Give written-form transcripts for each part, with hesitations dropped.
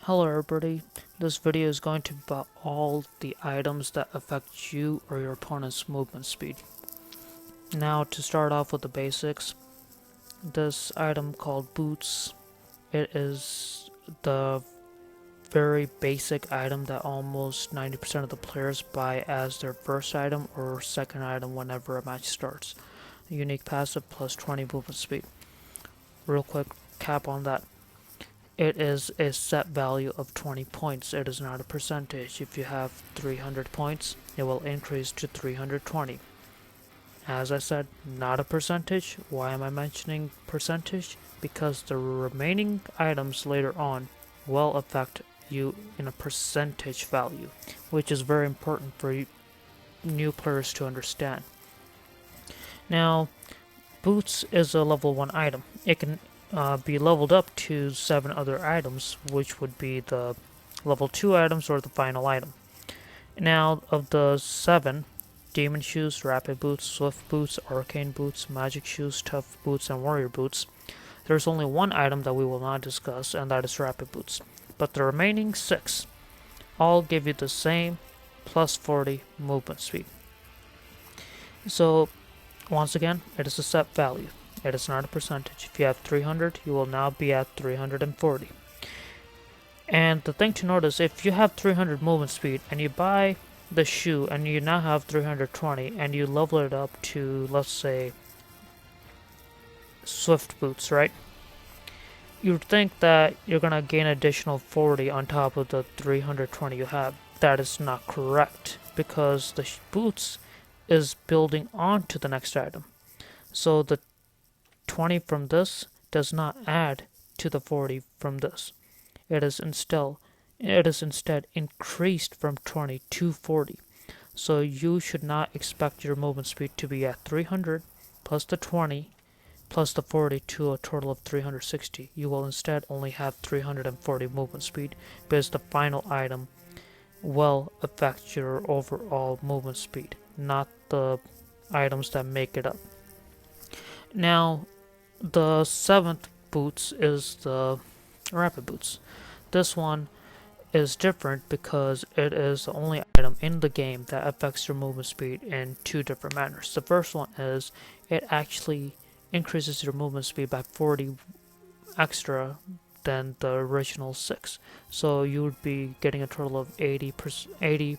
Hello everybody, this video is going to be about all the items that affect you or your opponent's movement speed. Now to start off with the basics, this item called boots, it is the very basic item that almost 90% of the players buy as their first item or second item whenever a match starts. A unique passive plus 20 movement speed. Real quick cap on that. It is a set value of 20 points. It is not a percentage. If you have 300 points, it will increase to 320. As I said, not a percentage. Why am I mentioning percentage? Because the remaining items later on will affect you in a percentage value, which is very important for new players to understand. Now, boots is a level 1 item. It can be leveled up to 7 other items, which would be the level 2 items or the final item. Now, of the 7, Demon Shoes, Rapid Boots, Swift Boots, Arcane Boots, Magic Shoes, Tough Boots, and Warrior Boots, there's only one item that we will not discuss, and that is Rapid Boots. But the remaining 6 all give you the same plus 40 movement speed. So, once again, it is a set value. It is not a percentage. If you have 300, you will now be at 340. And the thing to note is, if you have 300 movement speed and you buy the shoe and you now have 320 and you level it up to, let's say, Swift Boots, right? You'd think that you're gonna gain additional 40 on top of the 320 you have. That is not correct, because the boots is building onto the next item. So the 20 from this does not add to the 40 from this. It is instead increased from 20 to 40. So you should not expect your movement speed to be at 300 plus the 20 plus the 40 to a total of 360. You will instead only have 340 movement speed, because the final item will affect your overall movement speed, not the items that make it up. Now, the 7th boots is the Rapid Boots. This one is different because it is the only item in the game that affects your movement speed in 2 different manners. The first one is it actually increases your movement speed by 40 extra than the original 6. So you would be getting a total of 80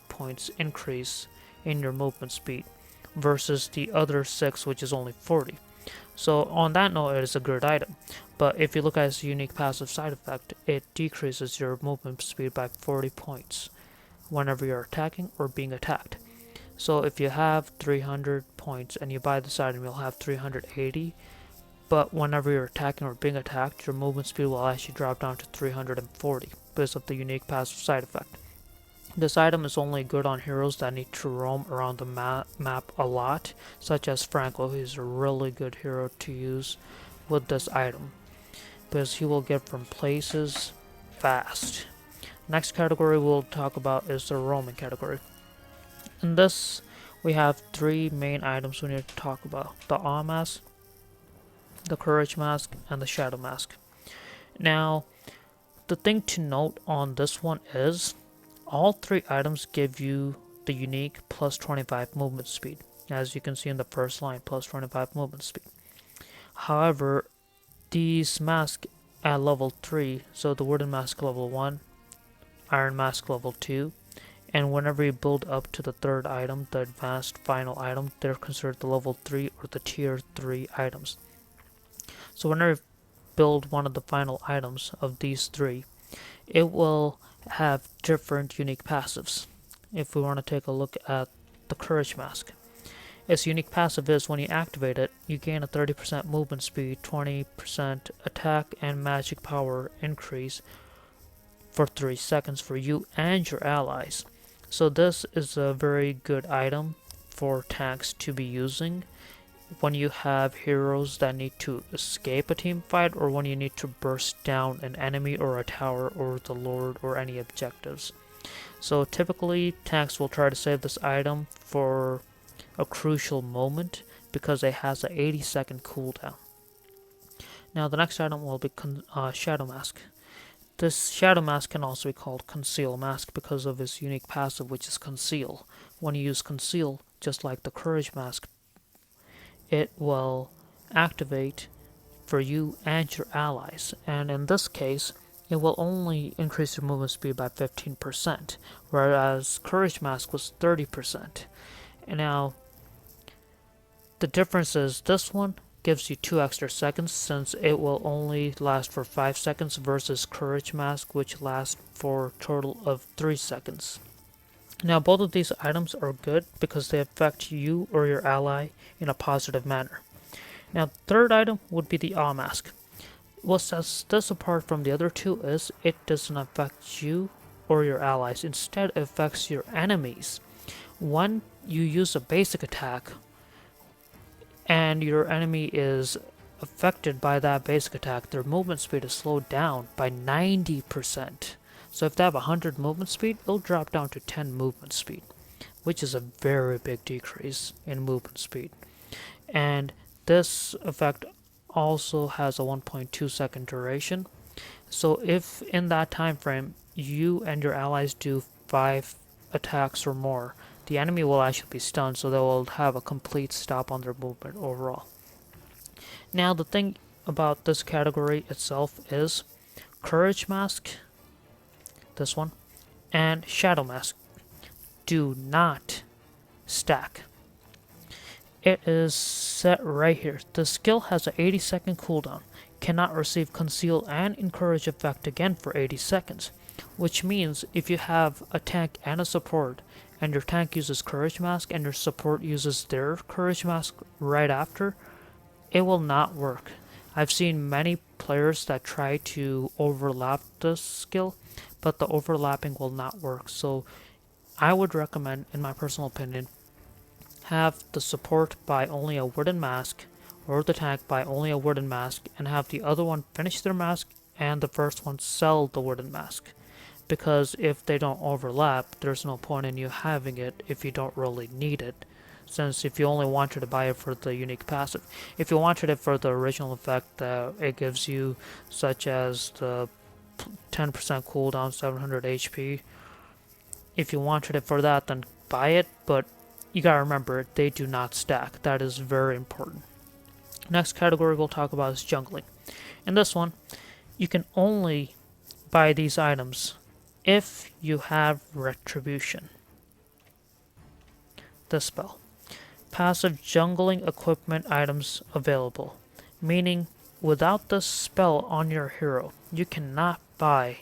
points increase in your movement speed versus the other 6, which is only 40. So on that note, it is a good item. But if you look at its unique passive side effect, it decreases your movement speed by 40 points whenever you're attacking or being attacked. So if you have 300 points and you buy this item, you'll have 380. But whenever you're attacking or being attacked, your movement speed will actually drop down to 340 because of the unique passive side effect. This item is only good on heroes that need to roam around the map a lot, such as Franco. He's a really good hero to use with this item, because he will get from places fast. Next category we'll talk about is the roaming category. In this, we have 3 main items we need to talk about: the Awe Mask, the Courage Mask, and the Shadow Mask. Now, the thing to note on this one is, all 3 items give you the unique plus 25 movement speed. As you can see in the first line, plus 25 movement speed. However, these masks at level 3, so the Wooden Mask level 1, Iron Mask level 2, and whenever you build up to the 3rd item, the advanced final item, they're considered the level 3 or the tier 3 items. So whenever you build one of the final items of these 3, it will have different unique passives. If we want to take a look at the Courage Mask, its unique passive is, when you activate it, you gain a 30% movement speed, 20% attack and magic power increase for 3 seconds for you and your allies. So this is a very good item for tanks to be using when you have heroes that need to escape a team fight, or when you need to burst down an enemy or a tower or the lord or any objectives. So typically tanks will try to save this item for a crucial moment because it has an 80-second cooldown. Now the next item will be Shadow Mask. This Shadow Mask can also be called Conceal Mask because of its unique passive, which is Conceal. When you use Conceal, just like the Courage Mask, it will activate for you and your allies, and in this case, it will only increase your movement speed by 15%, whereas Courage Mask was 30%. And now, the difference is this one gives you 2 extra seconds since it will only last for 5 seconds versus Courage Mask, which lasts for a total of 3 seconds. Now, both of these items are good because they affect you or your ally in a positive manner. Now, third item would be the Awe Mask. What sets this apart from the other two is it doesn't affect you or your allies. Instead, it affects your enemies. When you use a basic attack and your enemy is affected by that basic attack, their movement speed is slowed down by 90%. So if they have 100 movement speed, it'll drop down to 10 movement speed, which is a very big decrease in movement speed. And this effect also has a 1.2 second duration. So if in that time frame you and your allies do 5 attacks or more, the enemy will actually be stunned, so they will have a complete stop on their movement overall. Now, the thing about this category itself is Courage Mask, this one, and Shadow Mask do not stack. It is set right here. The skill has an 80-second cooldown, cannot receive Conceal and Encourage effect again for 80 seconds, which means if you have a tank and a support, and your tank uses Courage Mask and your support uses their Courage Mask right after, it will not work. I've seen many players that try to overlap this skill, but the overlapping will not work. So I would recommend, in my personal opinion, have the support buy only a wooden mask, or the tank buy only a wooden mask, and have the other one finish their mask and the first one sell the wooden mask. Because if they don't overlap, there's no point in you having it if you don't really need it. Since if you only wanted to buy it for the unique passive. If you wanted it for the original effect that it gives you, such as the 10% cooldown, 700 HP, if you wanted it for that, then buy it, but you gotta remember, they do not stack. That is very important. Next category we'll talk about is jungling. In this one, you can only buy these items if you have Retribution. This spell. Passive jungling equipment items available. Meaning, without this spell on your hero, you cannot buy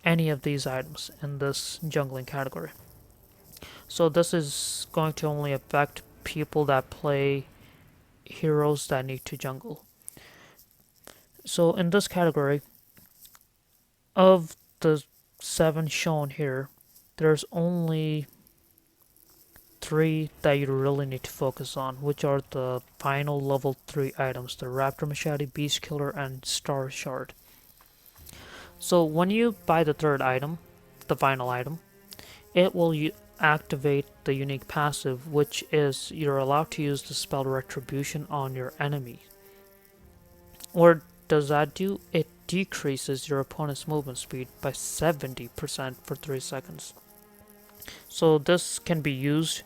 any of these items in this jungling category. So this is going to only affect people that play heroes that need to jungle. So in this category, of the 7 shown here, there's only 3 that you really need to focus on, which are the final level 3 items, the Raptor Machete, Beast Killer, and Star Shard. So when you buy the third item, the final item, it will activate the unique passive, which is you're allowed to use the spell Retribution on your enemy. What does that do? It decreases your opponent's movement speed by 70% for 3 seconds. So this can be used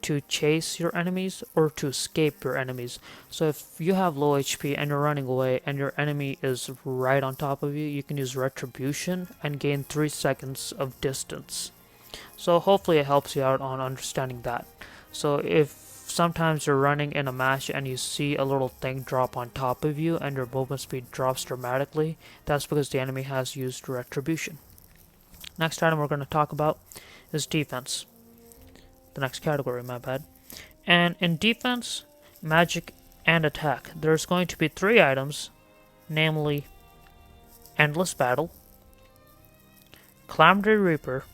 to chase your enemies or to escape your enemies. So if you have low HP and you're running away and your enemy is right on top of you, you can use Retribution and gain 3 seconds of distance. So hopefully it helps you out on understanding that. So if sometimes you're running in a match and you see a little thing drop on top of you and your movement speed drops dramatically, that's because the enemy has used Retribution. Next item we're going to talk about is defense. The next category, my bad. And in defense, magic, and attack, there's going to be 3 items, namely Endless Battle, Calamity Reaper,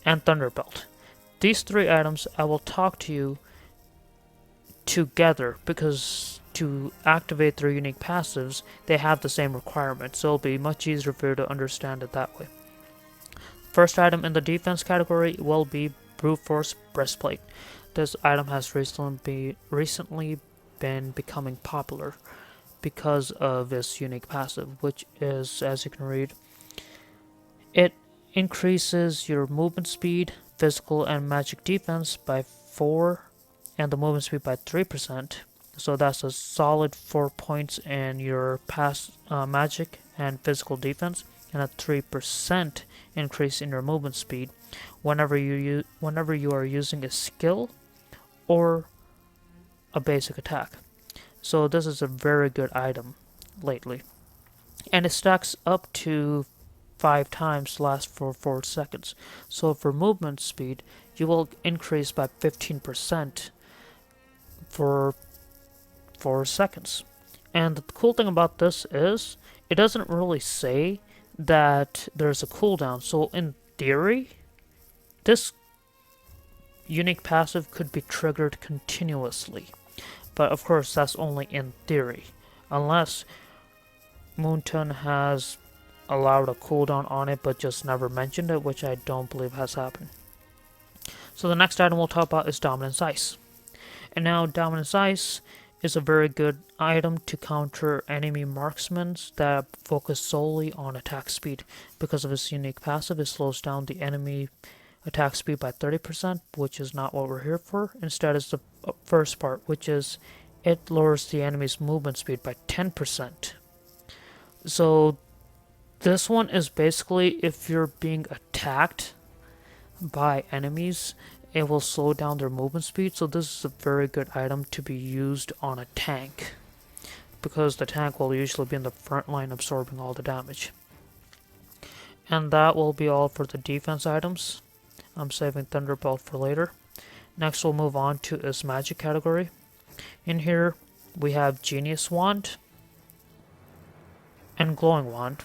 and Thunderbelt. These 3 items I will talk to you together because to activate their unique passives, they have the same requirements, so it'll be much easier for you to understand it that way. First item in the defense category will be Brute Force Breastplate. This item has recently been becoming popular. because of its unique passive, which is, as you can read, it increases your movement speed, physical and magic defense by 4, and the movement speed by 3%. So that's a solid 4 points in your magic and physical defense, and a 3% increase in your movement speed whenever you are using a skill or a basic attack. So this is a very good item lately, and it stacks up to 5 times, lasts for 4 seconds. So for movement speed, you will increase by 15% for 4 seconds. And the cool thing about this is it doesn't really say that there's a cooldown. So in theory, this unique passive could be triggered continuously. But of course, that's only in theory, unless Moonton has allowed a cooldown on it but just never mentioned it, which I don't believe has happened. So the next item we'll talk about is Dominance Ice. And now Dominance Ice is a very good item to counter enemy marksmen that focus solely on attack speed. Because of its unique passive, it slows down the enemy attack speed by 30%, which is not what we're here for. Instead, it's the first part, which is it lowers the enemy's movement speed by 10%. So this one is basically if you're being attacked by enemies, it will slow down their movement speed. So this is a very good item to be used on a tank, because the tank will usually be in the front line absorbing all the damage. And that will be all for the defense items. I'm saving Thunderbelt for later. Next we'll move on to its magic category. In here we have Genius Wand and Glowing Wand.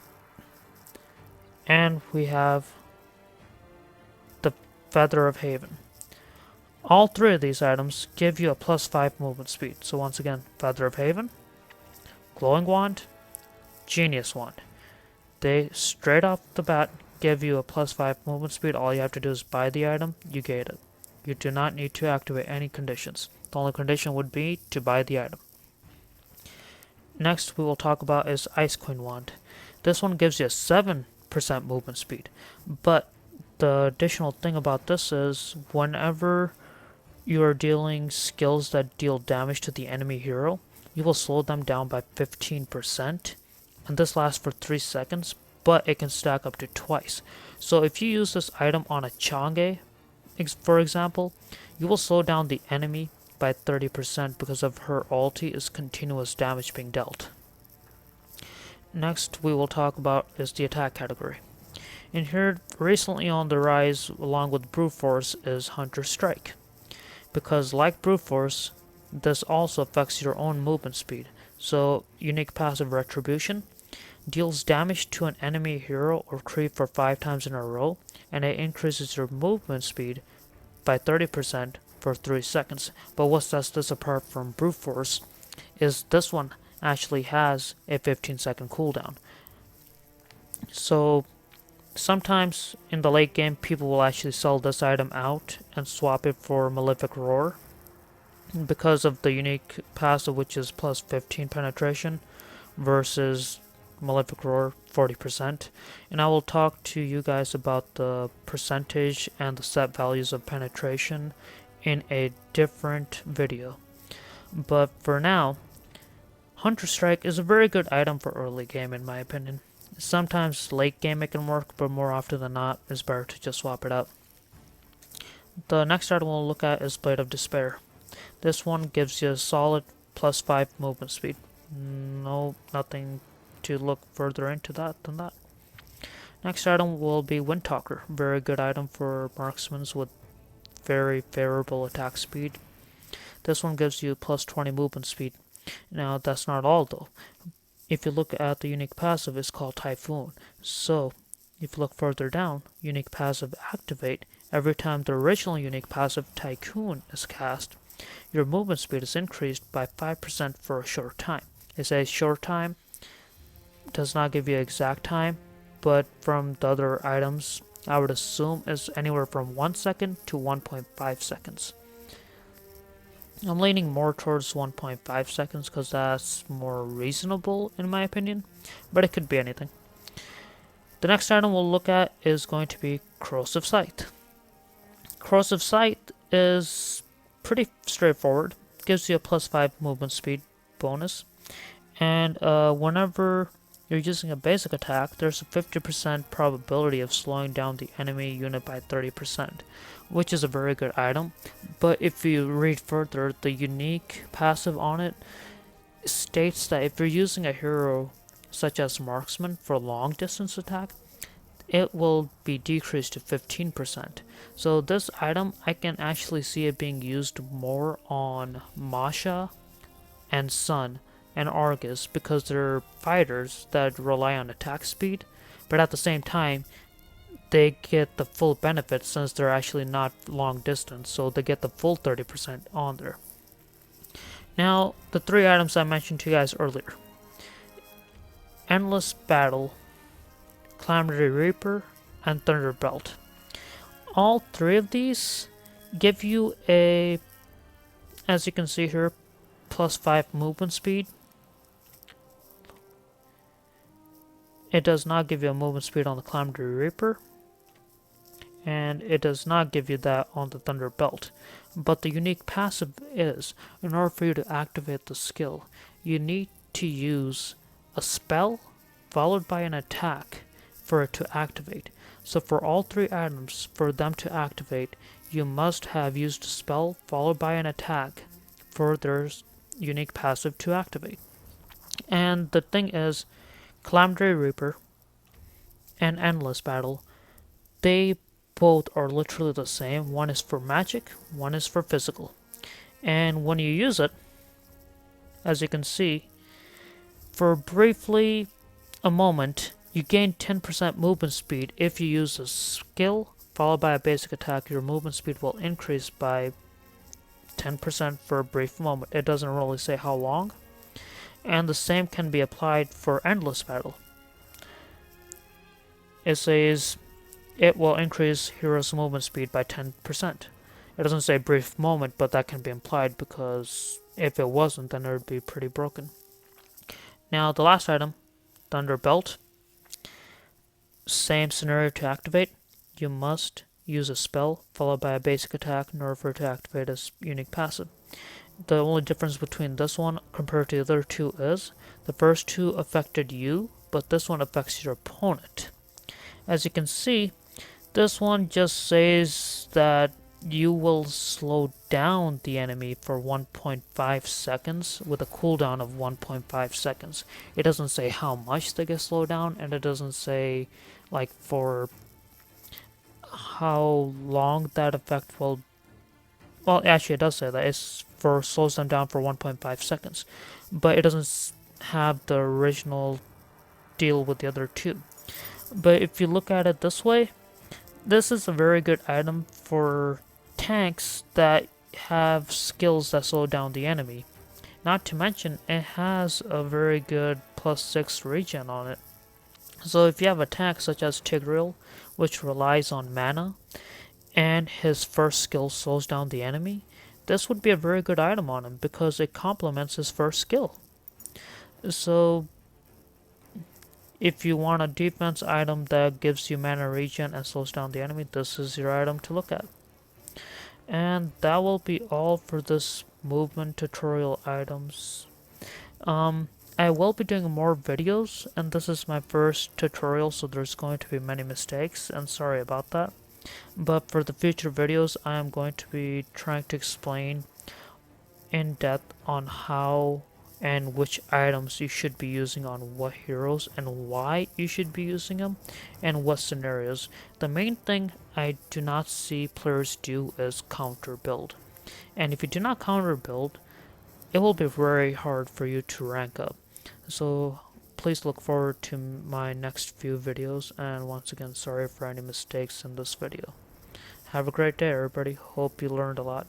And we have the Feather of Haven. All 3 of these items give you a plus 5 movement speed. So once again, Feather of Haven, Glowing Wand, Genius Wand. They straight off the bat give you a plus 5 movement speed. All you have to do is buy the item, you get it. You do not need to activate any conditions. The only condition would be to buy the item. Next we will talk about is Ice Queen Wand. This one gives you a 7% movement speed, but the additional thing about this is whenever you are dealing skills that deal damage to the enemy hero, you will slow them down by 15%, and this lasts for 3 seconds, but it can stack up to twice. So if you use this item on a Chang'e, for example, you will slow down the enemy by 30% because of her ulti is continuous damage being dealt. Next we will talk about is the attack category. In here, recently on the rise along with Brute Force is Hunter Strike. Because like Brute Force, this also affects your own movement speed. So unique passive Retribution deals damage to an enemy hero or creep for 5 times in a row, and it increases your movement speed by 30% for 3 seconds. But what sets this apart from Brute Force is this one actually has a 15-second cooldown. So sometimes in the late game, people will actually sell this item out and swap it for Malefic Roar because of the unique passive, which is plus 15 penetration versus Malefic Roar 40%. And I will talk to you guys about the percentage and the set values of penetration in a different video. But for now, Hunter Strike is a very good item for early game in my opinion. Sometimes late game it can work, but more often than not, it's better to just swap it out. The next item we'll look at is Blade of Despair. This one gives you a solid plus 5 movement speed. No, nothing to look further into that than that. Next item will be Windcaller. Very good item for marksmen with very favorable attack speed. This one gives you plus 20 movement speed. Now that's not all though. If you look at the unique passive, it's called Typhoon. So, if you look further down, unique passive activate. Every time the original unique passive Tycoon is cast, your movement speed is increased by 5% for a short time. It says short time, does not give you exact time, but from the other items, I would assume it's anywhere from 1 second to 1.5 seconds. I'm leaning more towards 1.5 seconds because that's more reasonable in my opinion, but it could be anything. The next item we'll look at is going to be Corrosive Sight. Corrosive Sight is pretty straightforward. Gives you a +5 movement speed bonus, and whenever you're using a basic attack, there's a 50% probability of slowing down the enemy unit by 30%, which is a very good item. But if you read further, the unique passive on it states that if you're using a hero such as Marksman for long distance attack, it will be decreased to 15%. So this item, I can actually see it being used more on Masha and Sun and Argus because they're fighters that rely on attack speed, but at the same time, they get the full benefit since they're actually not long distance, so they get the full 30% on there. Now, the three items I mentioned to you guys earlier. Endless Battle, Calamity Reaper, and Thunderbelt. All three of these give you a, as you can see here, +5 movement speed. It does not give you a movement speed on the Calamity Reaper, and it does not give you that on the Thunderbelt. But the unique passive is, in order for you to activate the skill, you need to use a spell followed by an attack for it to activate. So for all three items, for them to activate, you must have used a spell followed by an attack for their unique passive to activate. And the thing is, Calamity Reaper and Endless Battle, they both are literally the same. One is for magic, one is for physical. And when you use it, as you can see, for briefly a moment, you gain 10% movement speed. If you use a skill followed by a basic attack, your movement speed will increase by 10% for a brief moment. It doesn't really say how long. And the same can be applied for Endless Battle. It says it will increase hero's movement speed by 10%. It doesn't say brief moment, but that can be implied because if it wasn't, then it would be pretty broken. Now, the last item, Thunderbelt. Same scenario to activate. You must use a spell followed by a basic attack in order for it to activate its unique passive. The only difference between this one compared to the other two is the first two affected you, but this one affects your opponent. As you can see, this one just says that you will slow down the enemy for 1.5 seconds with a cooldown of 1.5 seconds. It doesn't say how much they get slowed down, and it doesn't say like for how long that effect will. Well, actually, it does say that it's for slows them down for 1.5 seconds, but it doesn't have the original deal with the other two. But if you look at it this way, this is a very good item for tanks that have skills that slow down the enemy. Not to mention, it has a very good +6 regen on it. So if you have a tank such as Tigreal, which relies on mana, and his first skill slows down the enemy, this would be a very good item on him because it complements his first skill. So if you want a defense item that gives you mana regen and slows down the enemy, this is your item to look at. And that will be all for this movement tutorial items. I will be doing more videos, and this is my first tutorial, so there's going to be many mistakes, and sorry about that. But for the future videos, I am going to be trying to explain in depth on how and which items you should be using on what heroes and why you should be using them and what scenarios. The main thing I do not see players do is counter build. And if you do not counter build, it will be very hard for you to rank up. So please look forward to my next few videos, and once again, sorry for any mistakes in this video. Have a great day, everybody. Hope you learned a lot.